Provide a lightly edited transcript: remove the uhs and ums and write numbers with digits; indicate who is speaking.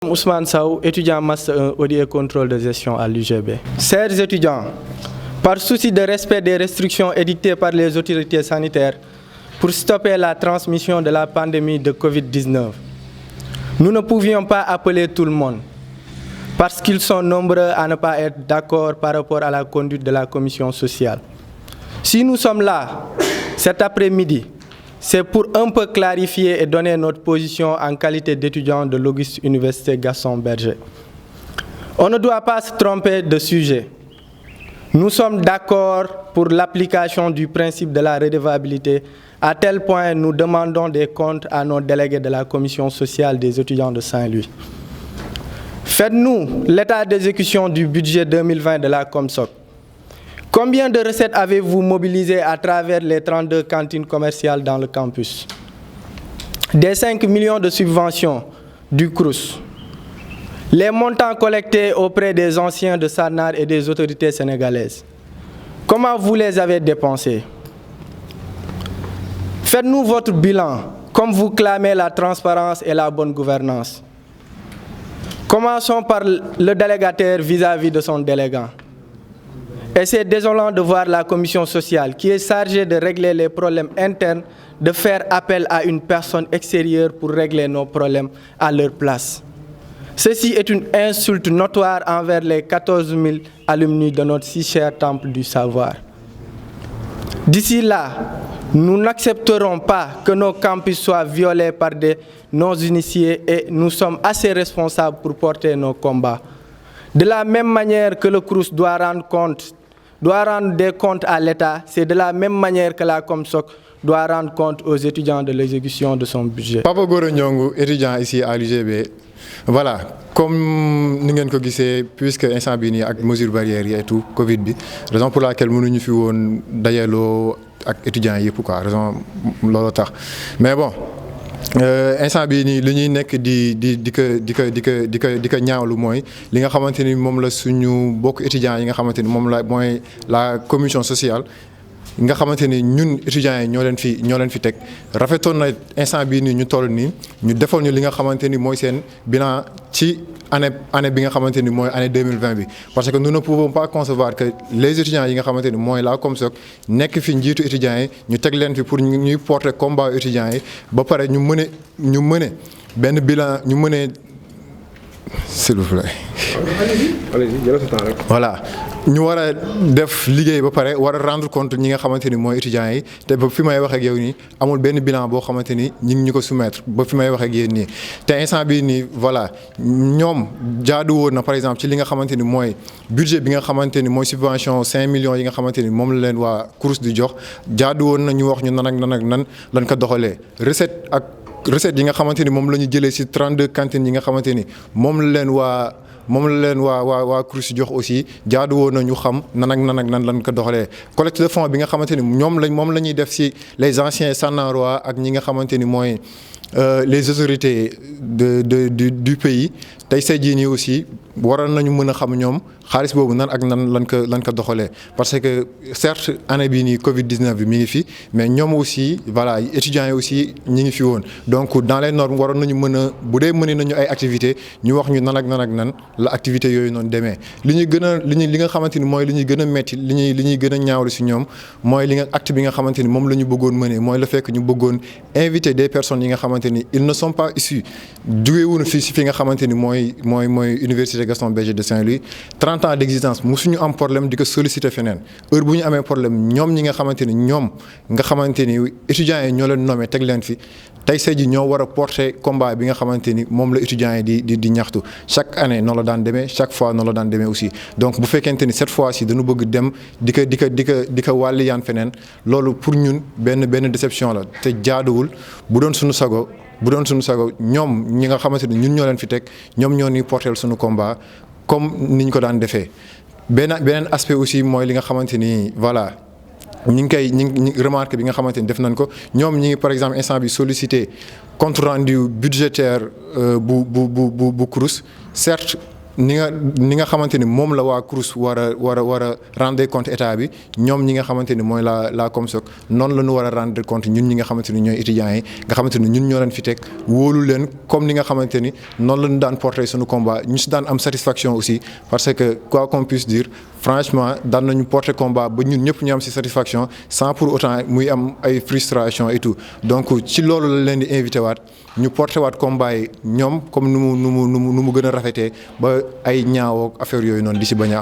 Speaker 1: Ousmane Sow, étudiant Master 1 Audit et Contrôle de gestion à l'UGB. Chers étudiants, par souci de respect des restrictions édictées par les autorités sanitaires pour stopper la transmission de la pandémie de Covid-19, nous ne pouvions pas appeler tout le monde parce qu'ils sont nombreux à ne pas être d'accord par rapport à la conduite de la commission sociale. Si nous sommes là cet après-midi, c'est pour un peu clarifier et donner notre position en qualité d'étudiant de l'Auguste Université Gaston Berger. On ne doit pas se tromper de sujet. Nous sommes d'accord pour l'application du principe de la redevabilité, à tel point nous demandons des comptes à nos délégués de la commission sociale des étudiants de Saint-Louis. Faites-nous l'état d'exécution du budget 2020 de la Comsoc. Combien de recettes avez-vous mobilisées à travers les 32 cantines commerciales dans le campus? Des 5 millions de subventions du CROUS, les montants collectés auprès des anciens de SANAR et des autorités sénégalaises, comment vous les avez dépensés? Faites-nous votre bilan, comme vous clamez la transparence et la bonne gouvernance. Commençons par le délégataire vis-à-vis de son délégant. Et c'est désolant de voir la commission sociale, qui est chargée de régler les problèmes internes, de faire appel à une personne extérieure pour régler nos problèmes à leur place. Ceci est une insulte notoire envers les 14 000 alumni de notre si cher temple du savoir. D'ici là, nous n'accepterons pas que nos campus soient violés par des non-initiés et nous sommes assez responsables pour porter nos combats. De la même manière que le CROUS doit rendre des comptes à l'État, c'est de la même manière que la Comsoc doit rendre compte aux étudiants de l'exécution de son budget.
Speaker 2: Papa Gora Ndiongou, étudiant ici à l'UGB. Voilà, comme nous l'avons vu, puisque instant bi ni ak mesures barrières et tout Covid bi, raison pour laquelle nous ñu fi won dajalo ak étudiants yépp quoi, raison lolo tax. Mais bon, instant bi ni li ñuy nekk di ko ñaawlu mooy li nga xamante ni moom la suñu bokk étudiants yi nga xamante ni moom la mooy la commission sociale nga xamante ni ñun étudiants yi ñoo leen fi teg rafetoon na instant bii nii ñu toll nii ñu defoon ñu li nga xamante ni mooy seen bilan ci année bi nga xamante ni mooy année 2020 bi parce que nous ne pouvons pas concevoir que les étudiants yi nga xamante ni mooy la Comsoc nekk fi njiitu étudiants yi ñu teg leen fi pour ñuy porter combat étudiants yi ba pare ñu mëne benn bilan ñu mëne s'il vous plaît. Allez-y, jël sa temps rek. Voilà. ñu war a def liggéey ba pare war a rendre compte ñi nga xamante ni mooy étudiants yi te ba fi may wax ak yow nii amul benn bilan boo xamante ni ñi ngi ñu ko soumettre ba fi may wax ak yéen nii te instant bii nii voilà ñoom jaadu woon na par exemple ci li nga xamante ni mooy budget bi nga xamante ni mooy subvention 5 millions yi nga xamante ni moom la leen waa CROUS di jox jaadu woon na ñu wax ñu nan lañ ko doxalee recette yi nga xamante ni moom la ñu jëlee ci 32 cantines yi nga xamante ni moom la leen waa CROUS jox aussi jaadu woon na ñu xam nan lañ ko doxalee collecte de fonds bi nga xamante ni moom la ñuy def ci les anciens SANAR ak ñi nga xamante ni mooy les autorités du pays tey say jii nii aussi waroon nañu mën a xam ñoom xaalis boobu nan lañ ko doxalee parce que certes année bii nii Covid 19 bi mi ngi fi mais ñoom aussi voilà étudiants yi aussi ñi ngi fi woon donc dans les normes waroon nañu mën a bu dee mëne nañu ay activités ñu wax ñu nan la activité yooyu noonu demee li nga xamante ni mooy li ñuy gën a metti li ñuy gën a ñaawlu si ñoom mooy li nga acte bi nga xamante ni moom la ñu bëggoon mëne mooy le fait que ñu bëggoon inviter des personnes yi nga xamante ni ils ne sont pas issus jógewuñu fii si fi nga xamante ni mooy université Gaston Berger de Saint-Louis 30 ans d'existence musuñu am problème di ko solliciter feneen heure bu ñu amee problème ñoom nga xamante ni étudiants yi ñoo leen nommé teg leen fi tey say ji ñoo war a porter combat bi nga xamante ni moom la étudiants yi di ñaxtu chaque année noonu la daan demee chaque fois noonu la daan demee aussi donc bu fekkente ni cette fois-ci dañu bëgg dem di ko wàlli yaan feneen loolu pour ñun benn déception la te jaaduwul bu doon suñu sago ñoom ñi nga xamante ni ñun ñoo leen fi teg ñoom ñoo ñuy porter suñu combat comme niñ ko daan defee beneen aspect aussi mooy li nga xamante ni voilà ñi remarque bi nga xamante ni def nañ ko ñoom ñi ngi par exemple instant bi sollicité compte rendu budgétaire bu CROUS certes ni nga xamante ni moom la waa CROUS war a rendre compte état bi ñoom ñi nga xamante ni mooy la Comsoc noonu la ñu war a rendre compte ñun ñi nga xamante ni ñooy étudiants yi nga xamante ni ñun ñoo leen fi teg wóolu leen comme ni nga xamante ni noonu la ñu daan porter suñu combat ñu si daan am satisfaction aussi parce que quoi qu'on puisse dire franchement daan nañu porter combat ba ñun ñëpp ñu am si satisfaction sans pour autant muy am ay frustration et tout donc ci loolu la leen di invité waat ñu porter waat combat yi ñoom comme nu mu gën a rafetee ba ay ñaawoo affaire yooyu noonu di si bañ a am.